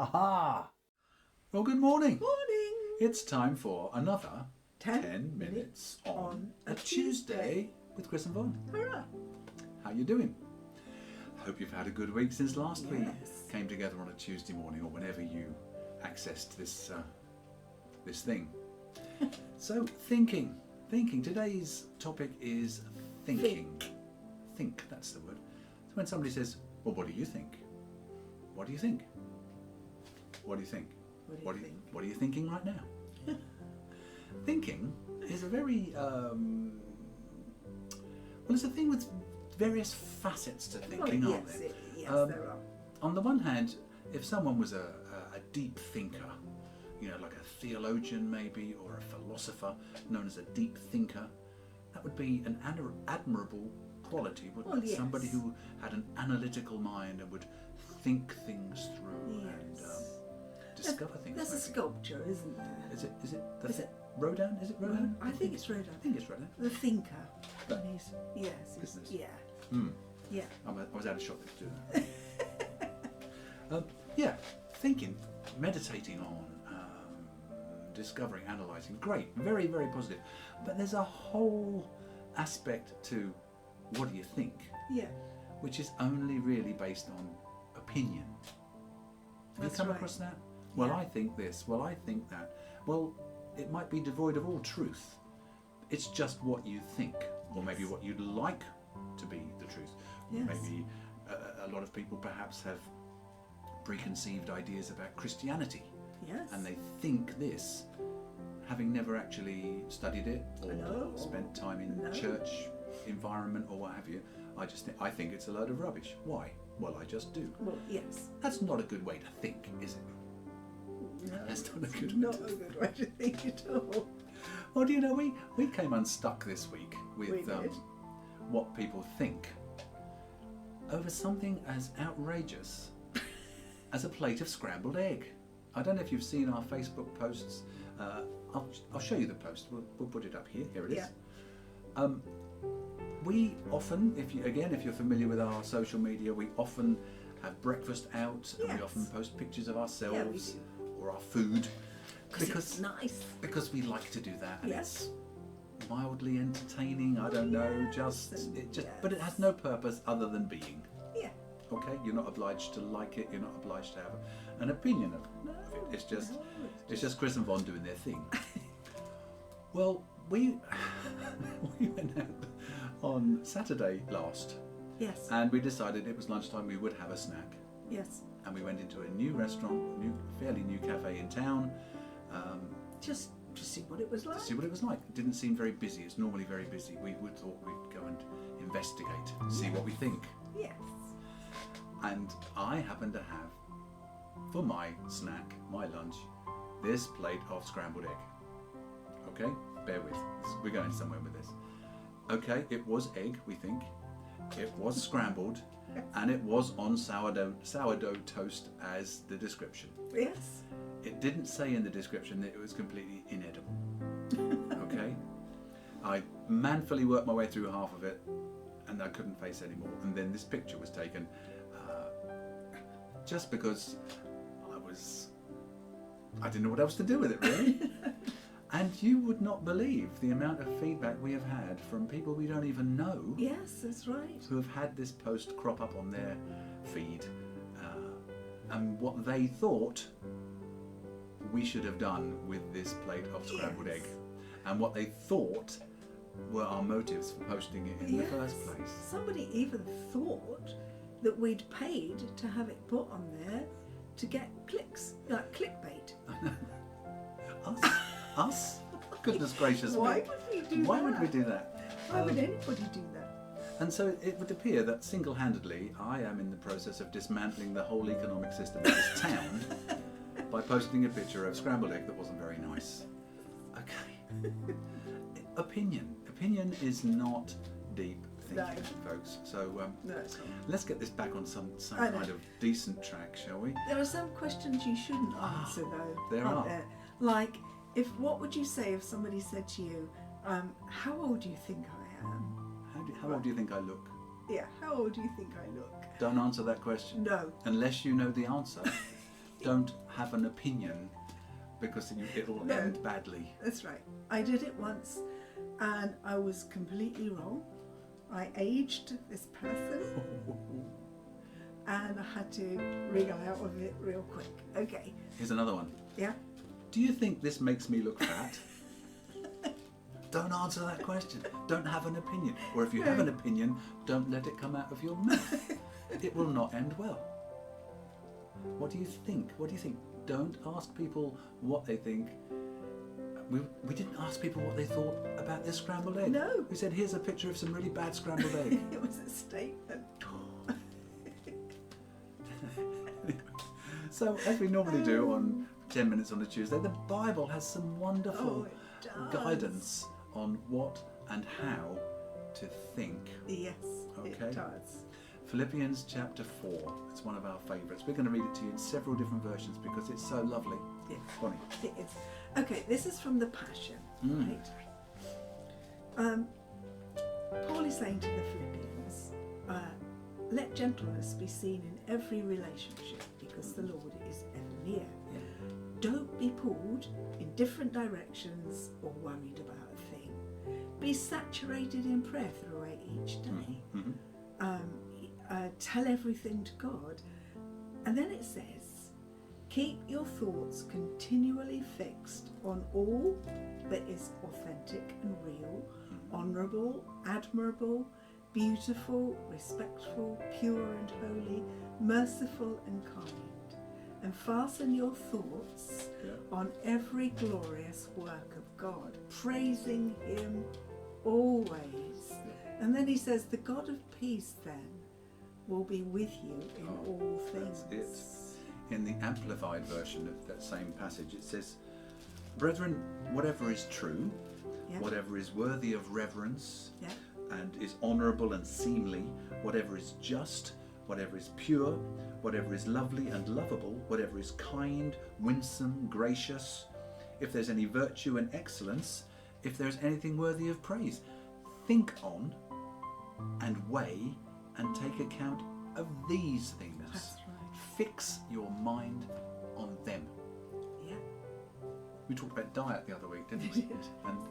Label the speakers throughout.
Speaker 1: Ha! Well, good morning.
Speaker 2: Morning.
Speaker 1: It's time for another
Speaker 2: 10
Speaker 1: minutes on a Tuesday with Chris and Von.
Speaker 2: Hurrah.
Speaker 1: How you doing? Hope you've had a good week since last we
Speaker 2: Yes.
Speaker 1: came together on a Tuesday morning, or whenever you accessed this thing. So thinking. Today's topic is thinking. Think, that's the word. So when somebody says, "Well, what do you think?" What do you think? What do you think?
Speaker 2: What do you think?
Speaker 1: What are you thinking right now? Thinking is a very it's a thing with various facets to thinking, aren't there?
Speaker 2: Yes, there are.
Speaker 1: On the one hand, if someone was a deep thinker, like a theologian maybe, or a philosopher known as a deep thinker, that would be an admirable quality, wouldn't it?
Speaker 2: Yes.
Speaker 1: Somebody who had an analytical mind and would think things through and discover things.
Speaker 2: There's a
Speaker 1: maybe.
Speaker 2: sculpture, isn't there?
Speaker 1: Is it
Speaker 2: Is it?
Speaker 1: Rodin? Is it Rodin?
Speaker 2: I think it's Rodin.
Speaker 1: I think it's Rodin.
Speaker 2: The thinker.
Speaker 1: But-
Speaker 2: And yes.
Speaker 1: Business.
Speaker 2: Yeah.
Speaker 1: Mm.
Speaker 2: Yeah.
Speaker 1: I was out of shot to do that. Thinking, meditating on, discovering, analysing, great, very, very positive. But there's a whole aspect to what do you think,
Speaker 2: Yeah.
Speaker 1: which is only really based on opinion. Have
Speaker 2: That's
Speaker 1: you come
Speaker 2: right.
Speaker 1: across that? Well,
Speaker 2: Yeah.
Speaker 1: I think this, well, I think that. Well, it might be devoid of all truth. It's just what you think, or maybe
Speaker 2: Yes.
Speaker 1: what you'd like to be the truth.
Speaker 2: Yes.
Speaker 1: Maybe a lot of people perhaps have preconceived ideas about Christianity,
Speaker 2: Yes.
Speaker 1: and they think this, having never actually studied it or
Speaker 2: No.
Speaker 1: spent time in
Speaker 2: No.
Speaker 1: church environment or what have you. I think it's a load of rubbish. Why? Well, I just do.
Speaker 2: Well, yes.
Speaker 1: That's not a good way to think, is it?
Speaker 2: No,
Speaker 1: That's not a
Speaker 2: it's
Speaker 1: good way
Speaker 2: not
Speaker 1: to
Speaker 2: a good way to think at all.
Speaker 1: Well, do you know, we came unstuck this week
Speaker 2: We
Speaker 1: with
Speaker 2: did.
Speaker 1: what people think over something as outrageous as a plate of scrambled egg. I don't know if you've seen our Facebook posts. I'll show you the post. We'll put it up here. Here it is.
Speaker 2: Yeah.
Speaker 1: We often, if you're familiar with our social media, we often have breakfast out, and we
Speaker 2: Yes.
Speaker 1: often post pictures of
Speaker 2: Yeah, we
Speaker 1: ourselves
Speaker 2: do.
Speaker 1: or our food
Speaker 2: Because it's nice.
Speaker 1: because we like to do that, and
Speaker 2: Yes.
Speaker 1: it's mildly entertaining. I don't know, but it has no purpose other than being.
Speaker 2: Yeah.
Speaker 1: Okay, you're not obliged to like it. You're not obliged to have an opinion of
Speaker 2: No.
Speaker 1: it. It's just
Speaker 2: no,
Speaker 1: it's just Chris and Von doing their thing. Well, we went out on Saturday last,
Speaker 2: Yes.
Speaker 1: and we decided it was lunchtime. We would have a snack,
Speaker 2: Yes.
Speaker 1: and we went into a new restaurant, fairly new cafe in town.
Speaker 2: Just to see what it was like.
Speaker 1: To see what it was like. It didn't seem very busy. It's normally very busy. We thought we'd go and investigate, see what we think.
Speaker 2: Yes.
Speaker 1: And I happened to have, for my snack, my lunch, this plate of scrambled egg. Okay, bear with. We're going somewhere with this. Okay, it was egg, we think. It was scrambled, and it was on sourdough toast as the description.
Speaker 2: Yes.
Speaker 1: It didn't say in the description that it was completely inedible. Okay? I manfully worked my way through half of it, and I couldn't face anymore. And then this picture was taken just because I didn't know what else to do with it, really. And you would not believe the amount of feedback we have had from people we don't even know
Speaker 2: Yes, that's right.
Speaker 1: who have had this post crop up on their feed, and what they thought we should have done with this plate of scrambled
Speaker 2: Yes.
Speaker 1: egg, and what they thought were our motives for posting it in the first place.
Speaker 2: Somebody even thought that we'd paid to have it put on there to get clicks, like clickbait.
Speaker 1: Us? Goodness gracious
Speaker 2: Why
Speaker 1: me.
Speaker 2: would we do
Speaker 1: Why
Speaker 2: that?
Speaker 1: would we do that?
Speaker 2: Why would anybody do that?
Speaker 1: And so it would appear that single-handedly I am in the process of dismantling the whole economic system of this town by posting a picture of scrambled egg that wasn't very nice. Okay. Opinion. Opinion is not deep thinking, folks. So
Speaker 2: No, it's not.
Speaker 1: let's get this back on some
Speaker 2: I know.
Speaker 1: kind of decent track, shall we?
Speaker 2: There are some questions you shouldn't answer, though.
Speaker 1: there
Speaker 2: aren't
Speaker 1: are.
Speaker 2: there? Like, what would you say if somebody said to you, "How old do you think I am?"
Speaker 1: How old do you think I look?
Speaker 2: Yeah, how old do you think I look?
Speaker 1: Don't answer that question.
Speaker 2: No.
Speaker 1: Unless you know the answer. don't have an opinion because it'll
Speaker 2: No.
Speaker 1: end badly.
Speaker 2: That's right. I did it once and I was completely wrong. I aged this person and I had to wriggle out of it real quick. Okay.
Speaker 1: Here's another one.
Speaker 2: Yeah?
Speaker 1: Do you think this makes me look fat? Don't answer that question. Don't have an opinion. Or if you have an opinion, don't let it come out of your mouth. It will not end well. What do you think? What do you think? Don't ask people what they think. We didn't ask people what they thought about this scrambled egg.
Speaker 2: No.
Speaker 1: We said, here's a picture of some really bad scrambled egg.
Speaker 2: It was a statement.
Speaker 1: So, as we normally do on 10 Minutes on a Tuesday, the Bible has some wonderful
Speaker 2: it does.
Speaker 1: guidance on what and how to think.
Speaker 2: Yes,
Speaker 1: Okay.
Speaker 2: it does.
Speaker 1: Philippians chapter 4. It's one of our favourites. We're going to read it to you in several different versions because it's so lovely.
Speaker 2: Yeah.
Speaker 1: Bonnie.
Speaker 2: It is. Okay, this is from the Passion, right? Paul is saying to the Philippians, let gentleness be seen in every relationship because the Lord is ever near.
Speaker 1: Yeah.
Speaker 2: Don't be pulled in different directions or worried about a thing. Be saturated in prayer throughout each day. Tell everything to God. And then it says, keep your thoughts continually fixed on all that is authentic and real, honourable, admirable, beautiful, respectful, pure and holy, merciful and kind. And fasten your thoughts on every glorious work of God, praising Him always. And then he says, the God of peace then will be with you in all things.
Speaker 1: That's it. In the Amplified version of that same passage, it says, brethren, whatever is true, whatever is worthy of reverence, and is honourable and seemly, whatever is just, whatever is pure, whatever is lovely and lovable, whatever is kind, winsome, gracious, if there's any virtue and excellence, if there's anything worthy of praise, think on and weigh and take account of these things.
Speaker 2: That's right.
Speaker 1: Fix your mind on them.
Speaker 2: Yeah.
Speaker 1: We talked about diet the other week, didn't
Speaker 2: We
Speaker 1: we?
Speaker 2: did.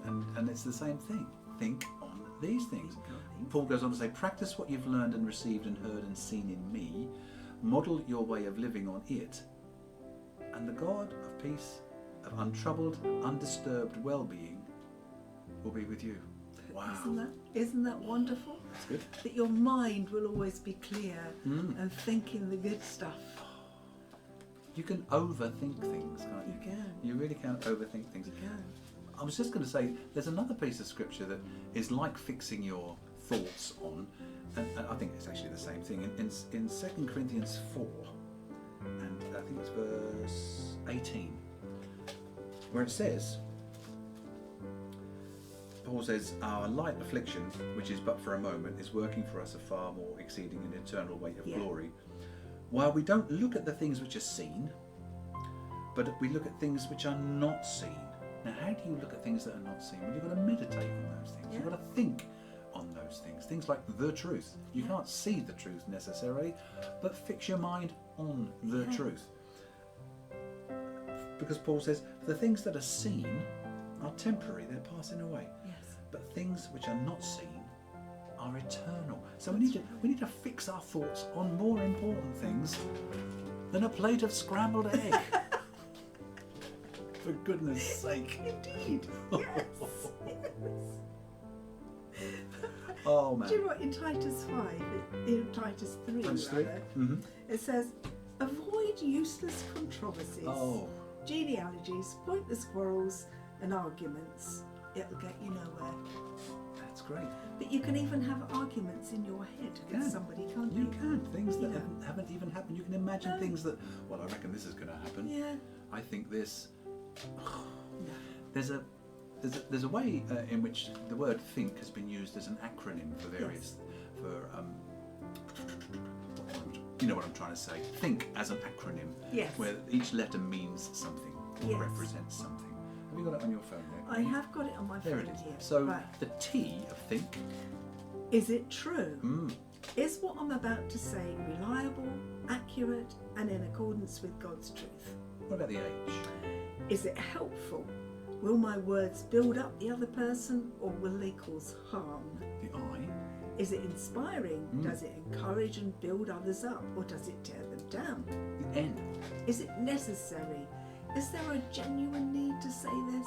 Speaker 1: And it's the same thing. Think on these things. Paul goes on to say, practice what you've learned and received and heard and seen in me. Model your way of living on it. And the God of peace, of untroubled, undisturbed well-being will be with you. Wow.
Speaker 2: Isn't that wonderful?
Speaker 1: That's good.
Speaker 2: That your mind will always be clear and thinking the good stuff.
Speaker 1: You can overthink things, can't you?
Speaker 2: You can.
Speaker 1: You really can overthink things.
Speaker 2: You can.
Speaker 1: I was just going to say, there's another piece of scripture that is like fixing your thoughts on, and I think it's actually the same thing. In 2 Corinthians 4, and I think it's verse 18, where it says, Paul says, our light affliction, which is but for a moment, is working for us a far more exceeding and eternal weight of glory. While we don't look at the things which are seen, but we look at things which are not seen. Now, how do you look at things that are not seen? Well, you've got to meditate on those things. You've got to think on those things. Things like the truth. You can't see the truth necessarily, but fix your mind on the truth. Because Paul says, the things that are seen are temporary, they're passing away.
Speaker 2: Yes.
Speaker 1: But things which are not seen are eternal. So we need to fix our thoughts on more important things than a plate of scrambled egg. For goodness sake.
Speaker 2: Indeed. Yes.
Speaker 1: Oh man.
Speaker 2: Do you know what, in Titus 5, in Titus 3,
Speaker 1: Titus 3?
Speaker 2: rather,
Speaker 1: Mm-hmm.
Speaker 2: it says, avoid useless controversies, genealogies, pointless quarrels and arguments. It'll get you nowhere.
Speaker 1: That's great.
Speaker 2: But you can even have arguments in your head with somebody, can't you?
Speaker 1: You can. Things that
Speaker 2: Yeah.
Speaker 1: haven't even happened. You can imagine things that, well, I reckon this is going to happen.
Speaker 2: Yeah.
Speaker 1: I think this.
Speaker 2: No.
Speaker 1: There's a way in which the word think has been used as an acronym for various, you know what I'm trying to say. Think as an acronym,
Speaker 2: Yes.
Speaker 1: where each letter means something or
Speaker 2: Yes.
Speaker 1: represents something. Have you got it on your phone there?
Speaker 2: I have got it on my
Speaker 1: There
Speaker 2: phone
Speaker 1: it is.
Speaker 2: here.
Speaker 1: So
Speaker 2: right.
Speaker 1: the T of think.
Speaker 2: Is it true? Is what I'm about to say reliable, accurate, and in accordance with God's truth?
Speaker 1: What about the H?
Speaker 2: Is it helpful? Will my words build up the other person, or will they cause harm?
Speaker 1: The I?
Speaker 2: Is it inspiring? Does it encourage and build others up, or does it tear them down?
Speaker 1: The N?
Speaker 2: Is it necessary? Is there a genuine need to say this,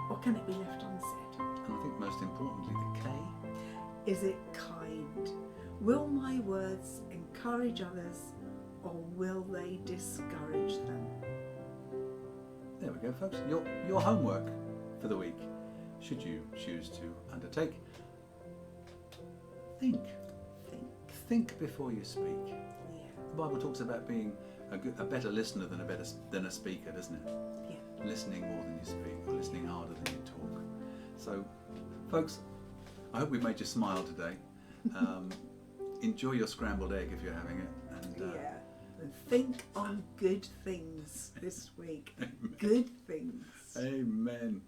Speaker 2: or can it be left unsaid?
Speaker 1: And I think most importantly, the K?
Speaker 2: Is it kind? Will my words encourage others, or will they discourage them?
Speaker 1: There we go, folks. Your homework for the week, should you choose to undertake. Think before you speak.
Speaker 2: Yeah.
Speaker 1: The Bible talks about being a better listener than a speaker, doesn't it?
Speaker 2: Yeah.
Speaker 1: Listening more than you speak, or listening harder than you talk. So, folks, I hope we've made you smile today. Enjoy your scrambled egg if you're having it. And,
Speaker 2: Yeah. And think on good things this week.
Speaker 1: Amen.
Speaker 2: Good things.
Speaker 1: Amen.